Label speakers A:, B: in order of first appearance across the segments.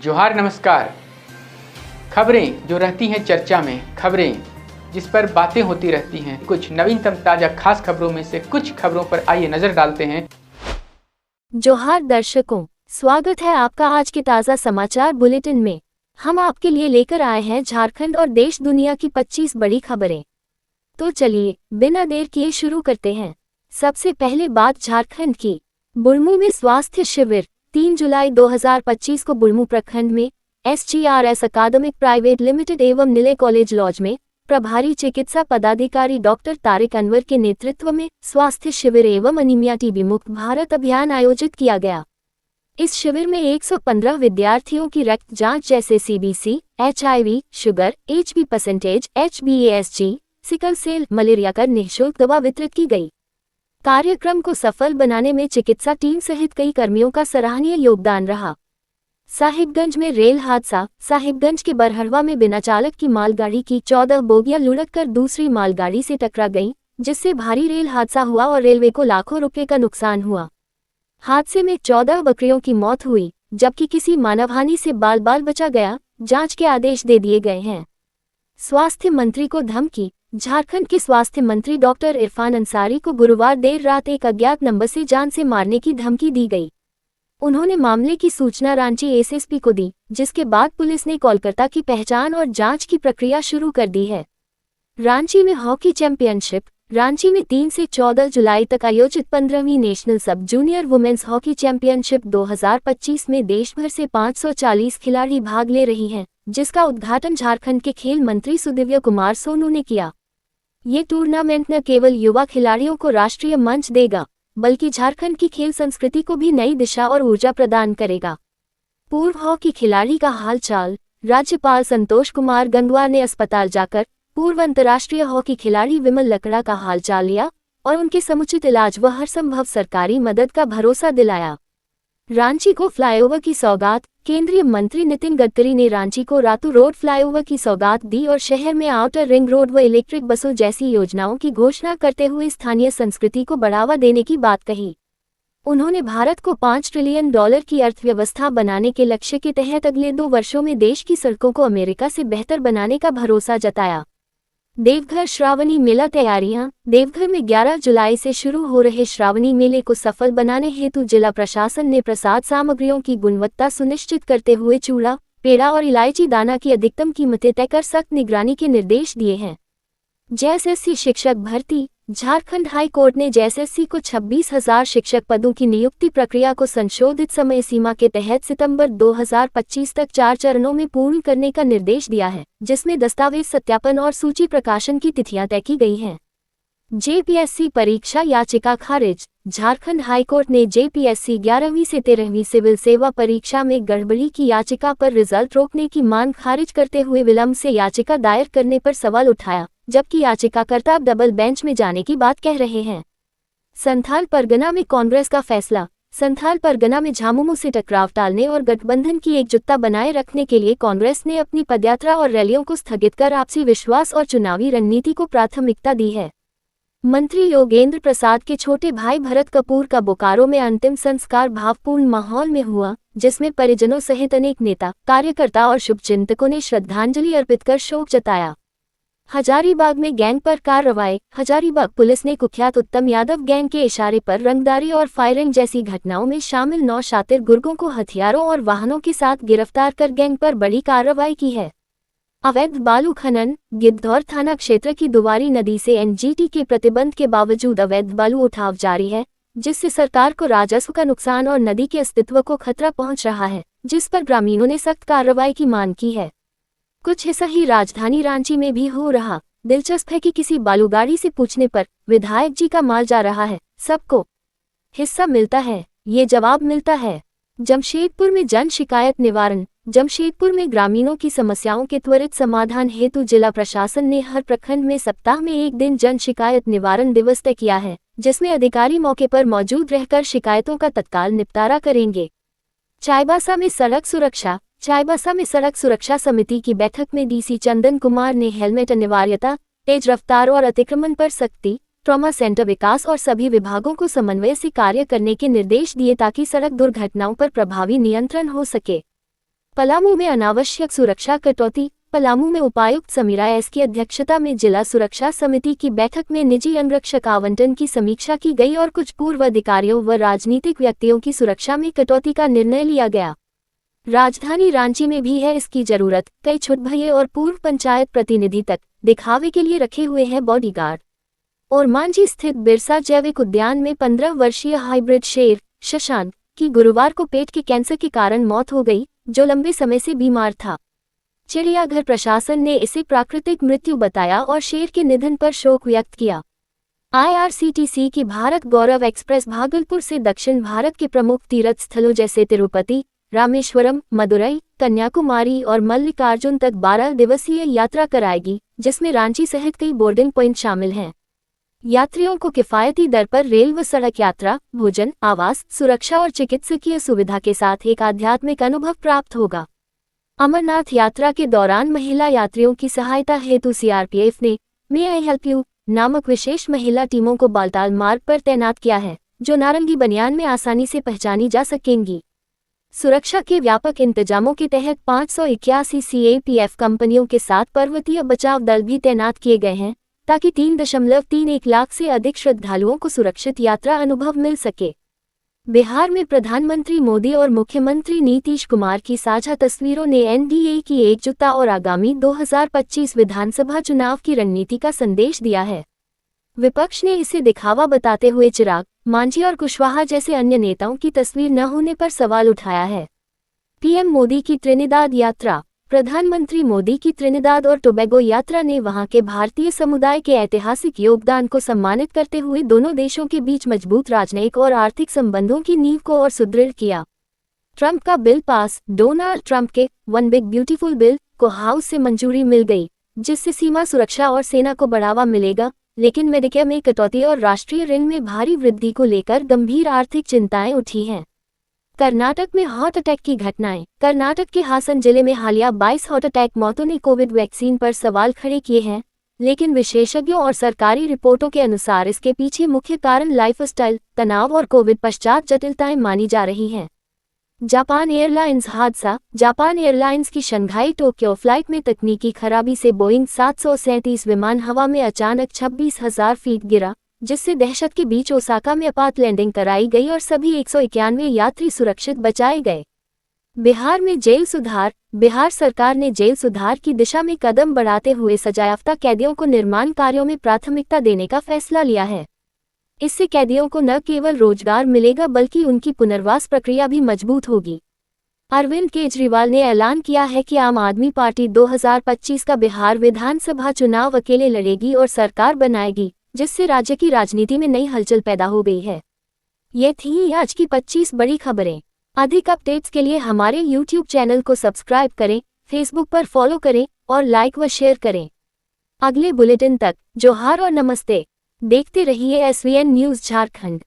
A: जोहार नमस्कार। खबरें जो रहती हैं चर्चा में, खबरें जिस पर बातें होती रहती हैं, कुछ नवीनतम ताज़ा खास खबरों में से कुछ खबरों पर आइए नजर डालते हैं।
B: जोहार दर्शकों, स्वागत है आपका आज के ताज़ा समाचार बुलेटिन में। हम आपके लिए लेकर आए हैं झारखंड और देश दुनिया की 25 बड़ी खबरें। तो चलिए बिना देर किए शुरू करते हैं। सबसे पहले बात झारखंड की। बुढ़मू में स्वास्थ्य शिविर 3 जुलाई 2025 को बुढ़मू प्रखंड में SGRS अकादमिक प्राइवेट लिमिटेड एवं निलय कॉलेज लॉज में प्रभारी चिकित्सा पदाधिकारी डॉक्टर तारिक अनवर के नेतृत्व में स्वास्थ्य शिविर एवं अनीमिया टीबी मुक्त भारत अभियान आयोजित किया गया। इस शिविर में 115 विद्यार्थियों की रक्त जांच जैसे CBC, HIV, sugar, HB%, HbA1c, sickle cell, malaria कर निःशुल्क दवा वितरित की गई। कार्यक्रम को सफल बनाने में चिकित्सा टीम सहित कई कर्मियों का सराहनीय योगदान रहा। साहिबगंज में रेल हादसा। साहिबगंज के बरहड़वा में बिना चालक की मालगाड़ी की 14 बोगियां लुढ़ककर दूसरी मालगाड़ी से टकरा गईं, जिससे भारी रेल हादसा हुआ और रेलवे को लाखों रुपए का नुकसान हुआ। हादसे में 14 बकरियों की मौत हुई, जबकि किसी मानवहानि से बाल बाल बचा गया। जांच के आदेश दे दिए गए हैं। स्वास्थ्य मंत्री को धमकी। झारखंड के स्वास्थ्य मंत्री डॉक्टर इरफान अंसारी को गुरुवार देर रात एक अज्ञात नंबर से जान से मारने की धमकी दी गई। उन्होंने मामले की सूचना रांची SSP को दी, जिसके बाद पुलिस ने कोलकाता की पहचान और जांच की प्रक्रिया शुरू कर दी है। रांची में हॉकी चैंपियनशिप। रांची में 3 से 14 जुलाई तक आयोजित 15वीं national sub junior women's hockey championship 2025 में देश भर से 540 खिलाड़ी भाग ले रही हैं, जिसका उद्घाटन झारखंड के खेल मंत्री सुदिव्य कुमार सोनू ने किया। ये टूर्नामेंट न केवल युवा खिलाड़ियों को राष्ट्रीय मंच देगा, बल्कि झारखंड की खेल संस्कृति को भी नई दिशा और ऊर्जा प्रदान करेगा। पूर्व हॉकी खिलाड़ी का हालचाल। राज्यपाल संतोष कुमार गंगवार ने अस्पताल जाकर पूर्व अंतर्राष्ट्रीय हॉकी खिलाड़ी विमल लकड़ा का हालचाल लिया और उनके समुचित इलाज व हर संभव सरकारी मदद का भरोसा दिलाया। रांची को फ्लाईओवर की सौगात। केंद्रीय मंत्री नितिन गडकरी ने रांची को रातू रोड फ्लाईओवर की सौगात दी और शहर में आउटर रिंग रोड व इलेक्ट्रिक बसों जैसी योजनाओं की घोषणा करते हुए स्थानीय संस्कृति को बढ़ावा देने की बात कही। उन्होंने भारत को $5 ट्रिलियन की अर्थव्यवस्था बनाने के लक्ष्य के तहत अगले 2 वर्षों में देश की सड़कों को अमेरिका से बेहतर बनाने का भरोसा जताया। देवघर श्रावणी मेला तैयारियां। देवघर में 11 जुलाई से शुरू हो रहे श्रावणी मेले को सफल बनाने हेतु जिला प्रशासन ने प्रसाद सामग्रियों की गुणवत्ता सुनिश्चित करते हुए चूड़ा, पेड़ा और इलायची दाना की अधिकतम कीमतें तय कर सख्त निगरानी के निर्देश दिए हैं। JSSC शिक्षक भर्ती। झारखंड हाई कोर्ट ने JSSC को 26,000 शिक्षक पदों की नियुक्ति प्रक्रिया को संशोधित समय सीमा के तहत सितंबर 2025 तक 4 चरणों में पूर्ण करने का निर्देश दिया है, जिसमें दस्तावेज सत्यापन और सूची प्रकाशन की तिथियां तय की गई हैं। JPSC परीक्षा याचिका खारिज। झारखंड हाईकोर्ट ने JPSC 11वीं से 13वीं सिविल सेवा परीक्षा में गड़बड़ी की याचिका पर रिजल्ट रोकने की मांग खारिज करते हुए विलंब से याचिका दायर करने पर सवाल उठाया, जबकि याचिकाकर्ता अब डबल बेंच में जाने की बात कह रहे हैं। संथाल परगना में कांग्रेस का फैसला। संथाल परगना में झामुमो से टकराव टालने और गठबंधन की एकजुटता बनाए रखने के लिए कांग्रेस ने अपनी पदयात्रा और रैलियों को स्थगित कर आपसी विश्वास और चुनावी रणनीति को प्राथमिकता दी है। मंत्री योगेंद्र प्रसाद के छोटे भाई भरत कपूर का बोकारो में अंतिम संस्कार भावपूर्ण माहौल में हुआ, जिसमें परिजनों सहित अनेक नेता, कार्यकर्ता और शुभचिंतकों ने श्रद्धांजलि अर्पित कर शोक जताया। हजारीबाग में गैंग पर कार्रवाई। हजारीबाग पुलिस ने कुख्यात उत्तम यादव गैंग के इशारे पर रंगदारी और फायरिंग जैसी घटनाओं में शामिल 9 शातिर गुर्गों को हथियारों और वाहनों के साथ गिरफ्तार कर गैंग पर बड़ी कार्रवाई की है। अवैध बालू खनन। गिद्धौर थाना क्षेत्र की दुवारी नदी से NGT के प्रतिबंध के बावजूद अवैध बालू उठाव जारी है, जिससे सरकार को राजस्व का नुकसान और नदी के अस्तित्व को खतरा पहुंच रहा है, जिस पर ग्रामीणों ने सख्त कार्रवाई की मांग की है। कुछ हिस्सा ही राजधानी रांची में भी हो रहा। दिलचस्प है कि किसी बालूगाड़ी से पूछने पर विधायक जी का माल जा रहा है, सबको हिस्सा मिलता है, ये जवाब मिलता है। जमशेदपुर में जन शिकायत निवारण। जमशेदपुर में ग्रामीणों की समस्याओं के त्वरित समाधान हेतु जिला प्रशासन ने हर प्रखंड में सप्ताह में 1 दिन जन शिकायत निवारण दिवस तय किया है, जिसमें अधिकारी मौके पर मौजूद रहकर शिकायतों का तत्काल निपटारा करेंगे। चाईबासा में सड़क सुरक्षा। चाईबासा में सड़क सुरक्षा समिति की बैठक में DC चंदन कुमार ने हेलमेट अनिवार्यता, तेज रफ्तार और अतिक्रमण पर सख्ती, ट्रॉमा सेंटर विकास और सभी विभागों को समन्वय से कार्य करने के निर्देश दिए ताकि सड़क दुर्घटनाओं पर प्रभावी नियंत्रण हो सके। पलामू में अनावश्यक सुरक्षा कटौती। पलामू में उपायुक्त समीरा एस की अध्यक्षता में जिला सुरक्षा समिति की बैठक में निजी अंगरक्षक आवंटन की समीक्षा की गई और कुछ पूर्व अधिकारियों व राजनीतिक व्यक्तियों की सुरक्षा में कटौती का निर्णय लिया गया। राजधानी रांची में भी है इसकी जरूरत। कई छुटभइये और पूर्व पंचायत प्रतिनिधि तक दिखावे के लिए रखे हुए हैं बॉडीगार्ड। और मांझी स्थित बिरसा जैविक उद्यान में 15 वर्षीय हाइब्रिड शेर शशांक की गुरुवार को पेट के कैंसर के कारण मौत हो गई, जो लंबे समय से बीमार था। चिड़ियाघर प्रशासन ने इसे प्राकृतिक मृत्यु बताया और शेर के निधन पर शोक व्यक्त किया। IRCTC की भारत गौरव एक्सप्रेस भागलपुर से दक्षिण भारत के प्रमुख तीर्थ स्थलों जैसे तिरुपति, रामेश्वरम, मदुरई, कन्याकुमारी और मल्लिकार्जुन तक 12 दिवसीय यात्रा कराएगी, जिसमें रांची सहित कई बोर्डिंग पॉइंट शामिल हैं। यात्रियों को किफायती दर पर रेल व सड़क यात्रा, भोजन, आवास, सुरक्षा और चिकित्सकीय सुविधा के साथ एक आध्यात्मिक अनुभव प्राप्त होगा। अमरनाथ यात्रा के दौरान महिला यात्रियों की सहायता हेतु CRPF ने मे आई हेल्प यू नामक विशेष महिला टीमों को बालताल मार्ग पर तैनात किया है, जो नारंगी बनियान में आसानी से पहचानी जा सकेंगी। सुरक्षा के व्यापक इंतजामों के तहत 581 CAPF कंपनियों के साथ पर्वतीय बचाव दल भी तैनात किए गए हैं, ताकि 3.31 लाख से अधिक श्रद्धालुओं को सुरक्षित यात्रा अनुभव मिल सके। बिहार में प्रधानमंत्री मोदी और मुख्यमंत्री नीतीश कुमार की साझा तस्वीरों ने NDA की एकजुटता और आगामी 2025 विधानसभा चुनाव की रणनीति का संदेश दिया है। विपक्ष ने इसे दिखावा बताते हुए चिराग, मांझी और कुशवाहा जैसे अन्य नेताओं की तस्वीर न होने पर सवाल उठाया है। PM मोदी की त्रिनिदाद यात्रा। प्रधानमंत्री मोदी की त्रिनिदाद और टोबैगो यात्रा ने वहां के भारतीय समुदाय के ऐतिहासिक योगदान को सम्मानित करते हुए दोनों देशों के बीच मजबूत राजनयिक और आर्थिक संबंधों की नींव को और सुदृढ़ किया। ट्रंप का बिल पास। डोनाल्ड ट्रंप के वन बिग ब्यूटीफुल बिल को हाउस से मंजूरी मिल गई, जिससे सीमा सुरक्षा और सेना को बढ़ावा मिलेगा, लेकिन मेडिकेयर में कटौती और राष्ट्रीय ऋण में भारी वृद्धि को लेकर गंभीर आर्थिक चिंताएं उठी हैं। कर्नाटक में हार्ट अटैक की घटनाएं। कर्नाटक के हासन जिले में हालिया 22 हार्ट अटैक मौतों ने कोविड वैक्सीन पर सवाल खड़े किए हैं, लेकिन विशेषज्ञों और सरकारी रिपोर्टों के अनुसार इसके पीछे मुख्य कारण लाइफस्टाइल, तनाव और कोविड पश्चात जटिलताएं मानी जा रही हैं। जापान एयरलाइंस हादसा। जापान एयरलाइंस की शंघाई टोक्यो फ्लाइट में तकनीकी खराबी से बोइंग 737 विमान हवा में अचानक 26,000 फीट गिरा, जिससे दहशत के बीच ओसाका में आपात लैंडिंग कराई गई और सभी 191 यात्री सुरक्षित बचाए गए। बिहार में जेल सुधार। बिहार सरकार ने जेल सुधार की दिशा में कदम बढ़ाते हुए सजायाफ्ता कैदियों को निर्माण कार्यों में प्राथमिकता देने का फैसला लिया है। इससे कैदियों को न केवल रोजगार मिलेगा बल्कि उनकी पुनर्वास प्रक्रिया भी मजबूत होगी। अरविंद केजरीवाल ने ऐलान किया है कि आम आदमी पार्टी 2025 का बिहार विधानसभा चुनाव अकेले लड़ेगी और सरकार बनाएगी, जिससे राज्य की राजनीति में नई हलचल पैदा हो गई है। ये थी आज की 25 बड़ी खबरें। अधिक अपडेट्स के लिए हमारे YouTube चैनल को सब्सक्राइब करें, Facebook पर फॉलो करें और लाइक व शेयर करें। अगले बुलेटिन तक जोहार और नमस्ते। देखते रहिए SVN न्यूज़ झारखंड।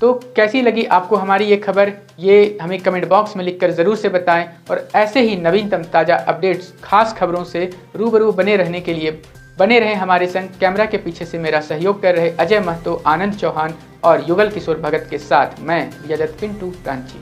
A: तो कैसी लगी आपको हमारी ये खबर, ये हमें कमेंट बॉक्स में लिखकर ज़रूर से बताएं और ऐसे ही नवीनतम ताज़ा अपडेट्स, खास खबरों से रूबरू बने रहने के लिए बने रहें हमारे संग। कैमरा के पीछे से मेरा सहयोग कर रहे अजय महतो, आनंद चौहान और युगल किशोर भगत के साथ मैं यजत पिंटू रांची।